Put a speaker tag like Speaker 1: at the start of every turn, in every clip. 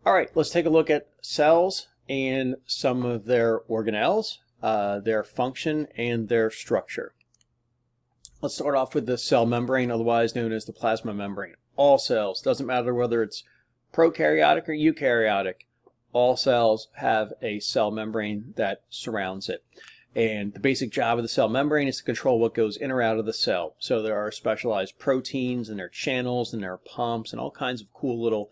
Speaker 1: All right, let's take a look at cells and some of their organelles, their function, and their structure. Let's start off with the cell membrane, otherwise known as the plasma membrane. All cells, doesn't matter whether it's prokaryotic or eukaryotic, all cells have a cell membrane that surrounds it. And the basic job of the cell membrane is to control what goes in or out of the cell. So there are specialized proteins, and there are channels, and there are pumps, and all kinds of cool little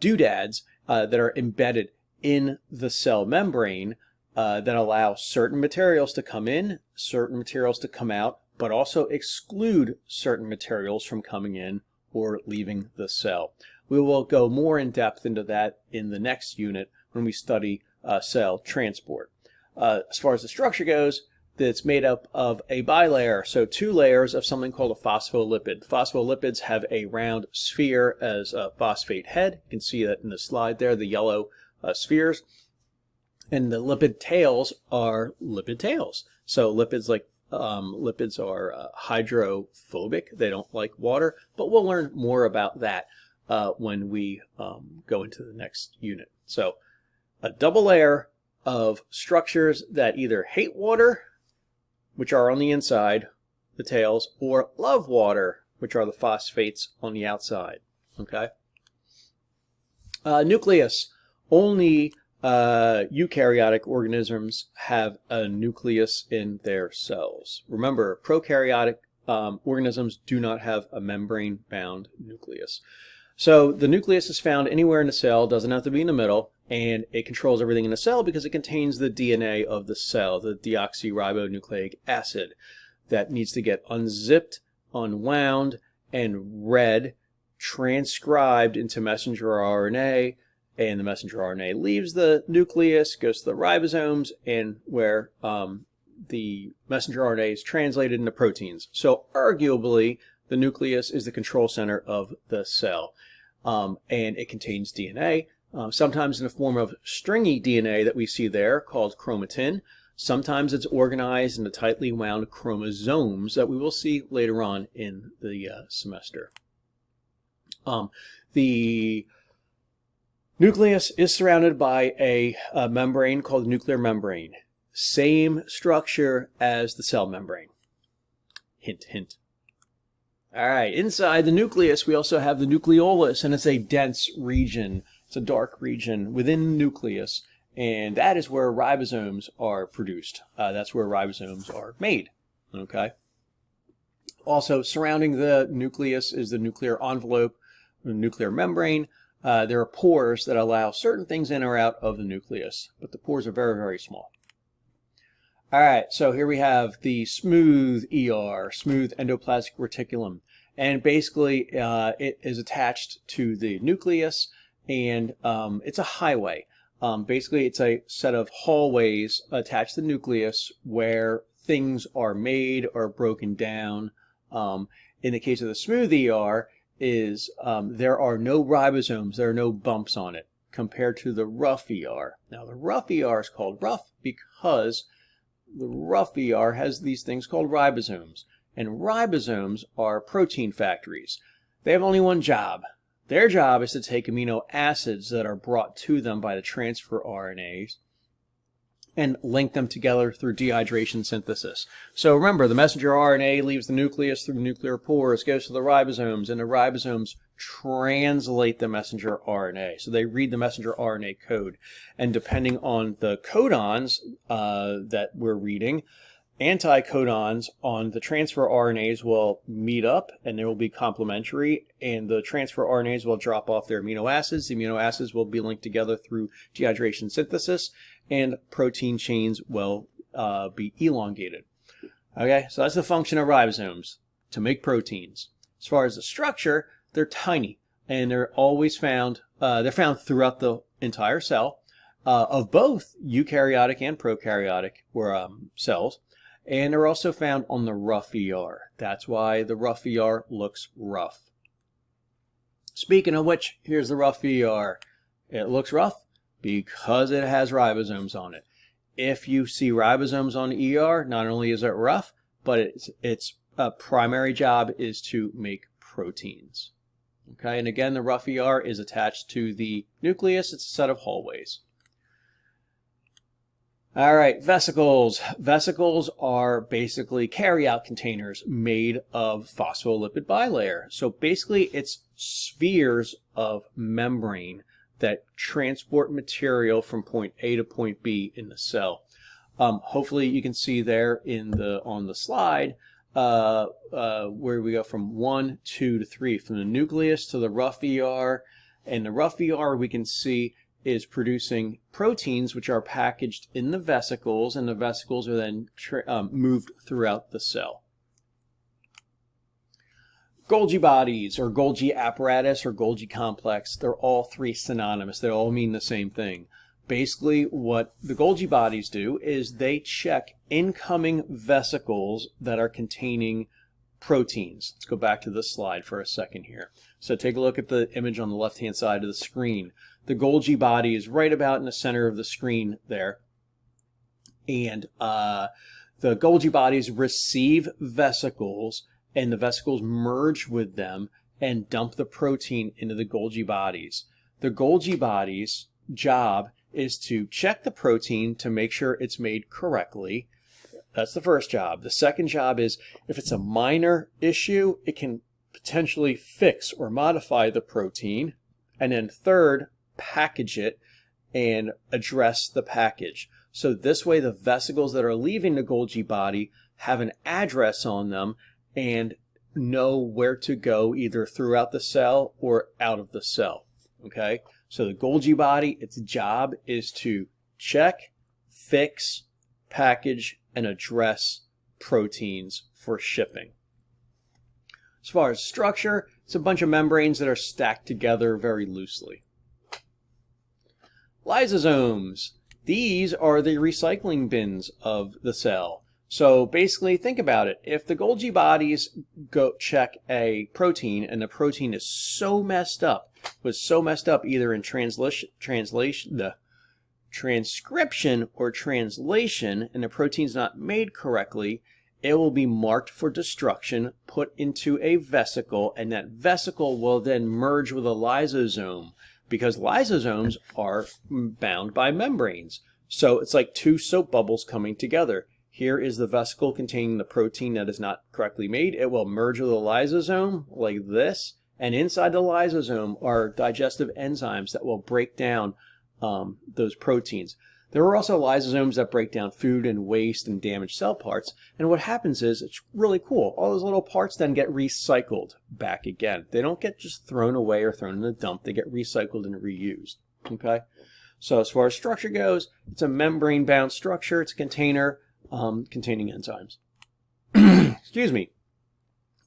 Speaker 1: doodads that are embedded in the cell membrane that allow certain materials to come in, certain materials to come out, but also exclude certain materials from coming in or leaving the cell. We will go more in depth into that in the next unit when we study cell transport. As far as the structure goes, it's made up of a bilayer, so two layers of something called a phospholipid. Phospholipids have a round sphere as a phosphate head. You can see that in the slide there, the yellow spheres. And the lipid tails are lipid tails. So lipids are hydrophobic. They don't like water, but we'll learn more about that when we go into the next unit. So a double layer of structures that either hate water, which are on the inside, the tails, or love water, which are the phosphates on the outside. Okay. Nucleus. Only eukaryotic organisms have a nucleus in their cells. Remember, prokaryotic organisms do not have a membrane-bound nucleus. So the nucleus is found anywhere in the cell, doesn't have to be in the middle, and it controls everything in the cell because it contains the DNA of the cell, the deoxyribonucleic acid, that needs to get unzipped, unwound, and read, transcribed into messenger RNA, and the messenger RNA leaves the nucleus, goes to the ribosomes, and where the messenger RNA is translated into proteins. So arguably, the nucleus is the control center of the cell, and it contains DNA, sometimes in the form of stringy DNA that we see there called chromatin. Sometimes it's organized into tightly wound chromosomes that we will see later on in the semester. The nucleus is surrounded by a membrane called the nuclear membrane. Same structure as the cell membrane. Hint, hint. All right, inside the nucleus, we also have the nucleolus, and it's a dense region. It's a dark region within the nucleus, and that is where ribosomes are produced. That's where ribosomes are made. Okay. Also, surrounding the nucleus is the nuclear envelope, the nuclear membrane. There are pores that allow certain things in or out of the nucleus, but the pores are very, very small. All right, so here we have the smooth ER, smooth endoplasmic reticulum, and basically it is attached to the nucleus, and it's a highway. Basically, it's a set of hallways attached to the nucleus where things are made or broken down. In the case of the smooth ER, there are no ribosomes, there are no bumps on it, compared to the rough ER. Now, the rough ER is called rough because the rough ER has these things called ribosomes, and ribosomes are protein factories. They have only one job. Their job is to take amino acids that are brought to them by the transfer RNAs and link them together through dehydration synthesis. So remember, the messenger RNA leaves the nucleus through nuclear pores, goes to the ribosomes, and the ribosomes translate the messenger RNA. So they read the messenger RNA code. And depending on the codons that we're reading, anticodons on the transfer RNAs will meet up, and they will be complementary, and the transfer RNAs will drop off their amino acids. The amino acids will be linked together through dehydration synthesis, and protein chains will be elongated. Okay, so that's the function of ribosomes, to make proteins. As far as the structure, they're tiny, and they're always found, they're found throughout the entire cell of both eukaryotic and prokaryotic cells, and they're also found on the rough ER. That's why the rough ER looks rough. Speaking of which, here's the rough ER. It looks rough because it has ribosomes on it. If you see ribosomes on ER, not only is it rough, but its primary job is to make proteins. Okay, and again, the rough ER is attached to the nucleus. It's a set of hallways. All right, vesicles. Vesicles are basically carry-out containers made of phospholipid bilayer. So basically, it's spheres of membrane that transport material from point A to point B in the cell. Hopefully, you can see there on the slide where we go from 1, 2 to 3, from the nucleus to the rough ER. And the rough ER we can see is producing proteins which are packaged in the vesicles, and the vesicles are then moved throughout the cell. Golgi bodies, or Golgi apparatus, or Golgi complex, they're all three synonymous. They all mean the same thing. Basically, what the Golgi bodies do is they check incoming vesicles that are containing proteins. Let's go back to this slide for a second here. So take a look at the image on the left-hand side of the screen. The Golgi body is right about in the center of the screen there. And the Golgi bodies receive vesicles, and the vesicles merge with them and dump the protein into the Golgi bodies. The Golgi bodies' job is to check the protein to make sure it's made correctly. That's the first job. The second job is, if it's a minor issue, it can potentially fix or modify the protein. And then third, package it and address the package. So this way the vesicles that are leaving the Golgi body have an address on them and know where to go, either throughout the cell or out of the cell. Okay? So the Golgi body, its job is to check, fix, package, and address proteins for shipping. As far as structure, it's a bunch of membranes that are stacked together very loosely. Lysosomes. These are the recycling bins of the cell. So basically, think about it. If the Golgi bodies go check a protein and the protein is so messed up, either in transcription or translation, and the protein's not made correctly, it will be marked for destruction, put into a vesicle, and that vesicle will then merge with a lysosome, because lysosomes are bound by membranes. So it's like two soap bubbles coming together. Here is the vesicle containing the protein that is not correctly made. It will merge with a lysosome like this, and inside the lysosome are digestive enzymes that will break down those proteins. There are also lysosomes that break down food and waste and damaged cell parts, and what happens is, it's really cool, all those little parts then get recycled back again. They don't get just thrown away or thrown in the dump, they get recycled and reused. Okay? So as far as structure goes, it's a membrane-bound structure. It's a container containing enzymes. Excuse me.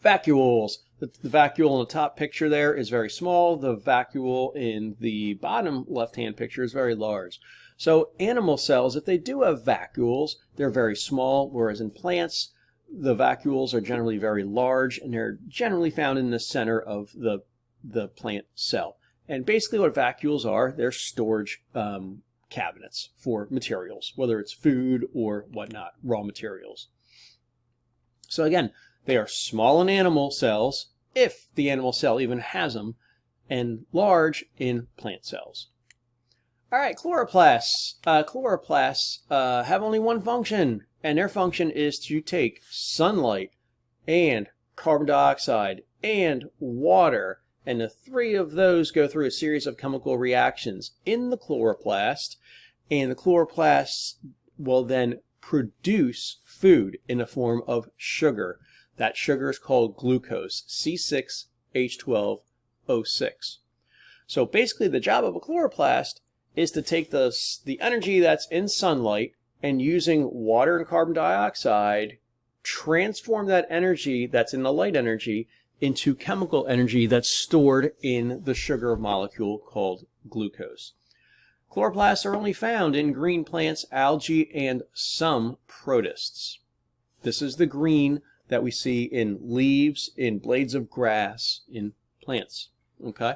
Speaker 1: Vacuoles. The vacuole in the top picture there is very small. The vacuole in the bottom left-hand picture is very large. So animal cells, if they do have vacuoles, they're very small, whereas in plants, the vacuoles are generally very large, and they're generally found in the center of the plant cell. And basically what vacuoles are, they're storage cabinets for materials, whether it's food or whatnot, raw materials. So again, they are small in animal cells, if the animal cell even has them, and large in plant cells. All right, chloroplasts. Chloroplasts have only one function, and their function is to take sunlight and carbon dioxide and water, and the three of those go through a series of chemical reactions in the chloroplast, and the chloroplasts will then produce food in the form of sugar. That sugar is called glucose, C6H12O6. So basically the job of a chloroplast is to take the energy that's in sunlight and, using water and carbon dioxide, transform that energy that's in the light energy into chemical energy that's stored in the sugar molecule called glucose. Chloroplasts are only found in green plants, algae, and some protists. This is the green that we see in leaves, in blades of grass, in plants. Okay?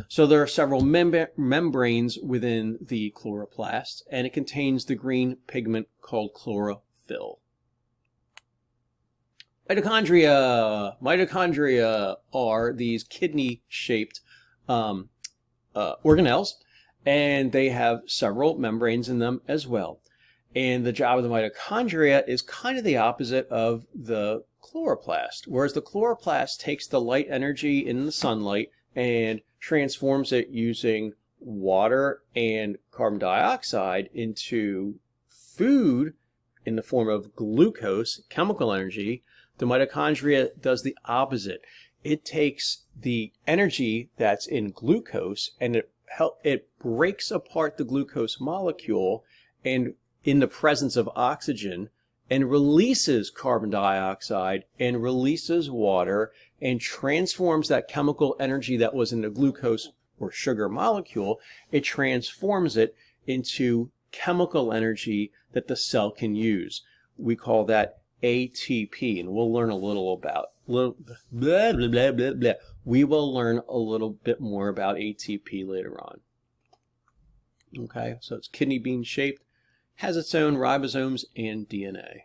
Speaker 1: So there are several membranes within the chloroplast, and it contains the green pigment called chlorophyll. Mitochondria. Mitochondria are these kidney-shaped organelles, and they have several membranes in them as well. And the job of the mitochondria is kind of the opposite of the chloroplast, whereas the chloroplast takes the light energy in the sunlight and transforms it using water and carbon dioxide into food in the form of glucose, chemical energy. The mitochondria does the opposite. It takes the energy that's in glucose and it breaks apart the glucose molecule and in the presence of oxygen and releases carbon dioxide and releases water and transforms that chemical energy that was in the glucose or sugar molecule. It transforms it into chemical energy that the cell can use. We call that ATP, and we'll learn a little about blah, blah, blah, blah, blah. We will learn a little bit more about ATP later on. Okay, so it's kidney bean shaped, has its own ribosomes and DNA.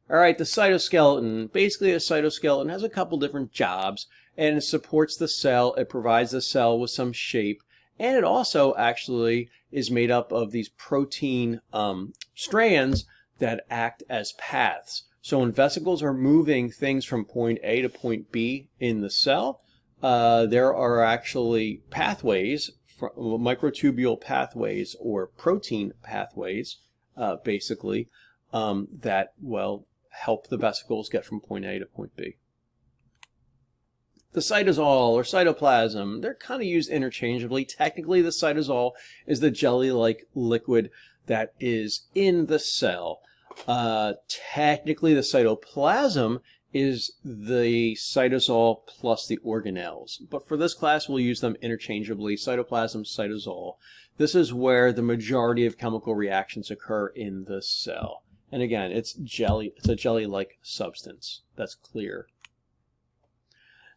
Speaker 1: All right, the cytoskeleton. Basically, a cytoskeleton has a couple different jobs, and it supports the cell. It provides the cell with some shape, and it also actually is made up of these protein strands that act as paths. So when vesicles are moving things from point A to point B in the cell, there are actually pathways, microtubule pathways or protein pathways, basically, that will help the vesicles get from point A to point B. The cytosol or cytoplasm, they're kind of used interchangeably. Technically, the cytosol is the jelly-like liquid that is in the cell. Technically, the cytoplasm is the cytosol plus the organelles. But for this class, we'll use them interchangeably. Cytoplasm, cytosol. This is where the majority of chemical reactions occur in the cell. And again, it's jelly. It's a jelly-like substance. That's clear.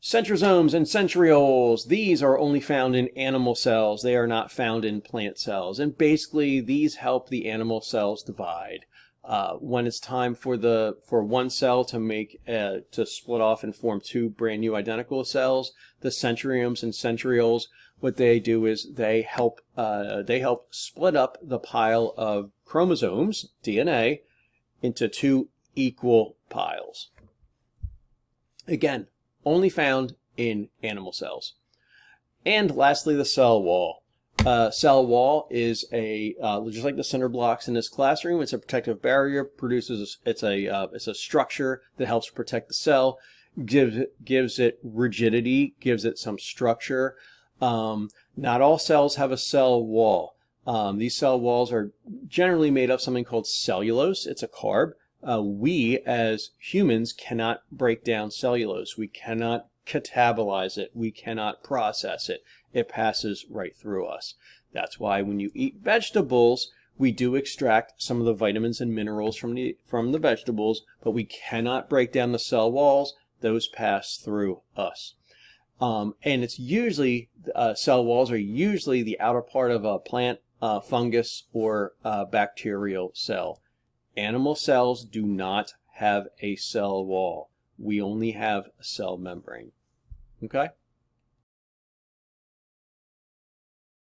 Speaker 1: Centrosomes and centrioles, these are only found in animal cells. They are not found in plant cells. And basically, these help the animal cells divide. When it's time for one cell to split off and form two brand new identical cells, the centriomes and centrioles, what they do is they help split up the pile of chromosomes, DNA, into two equal piles. Again, only found in animal cells. And lastly, the cell wall. Cell wall is just like the cinder blocks in this classroom. It's a protective barrier. It's a structure that helps protect the cell, gives it rigidity, gives it some structure. Not all cells have a cell wall. These cell walls are generally made of something called cellulose. It's a carb. We as humans cannot break down cellulose. We cannot catabolize it. We cannot process it. It passes right through us. That's why when you eat vegetables, we do extract some of the vitamins and minerals from the vegetables, but we cannot break down the cell walls. Those pass through us. And it's usually, cell walls are usually the outer part of a plant, fungus, or bacterial cell. Animal cells do not have a cell wall. We only have a cell membrane. Okay?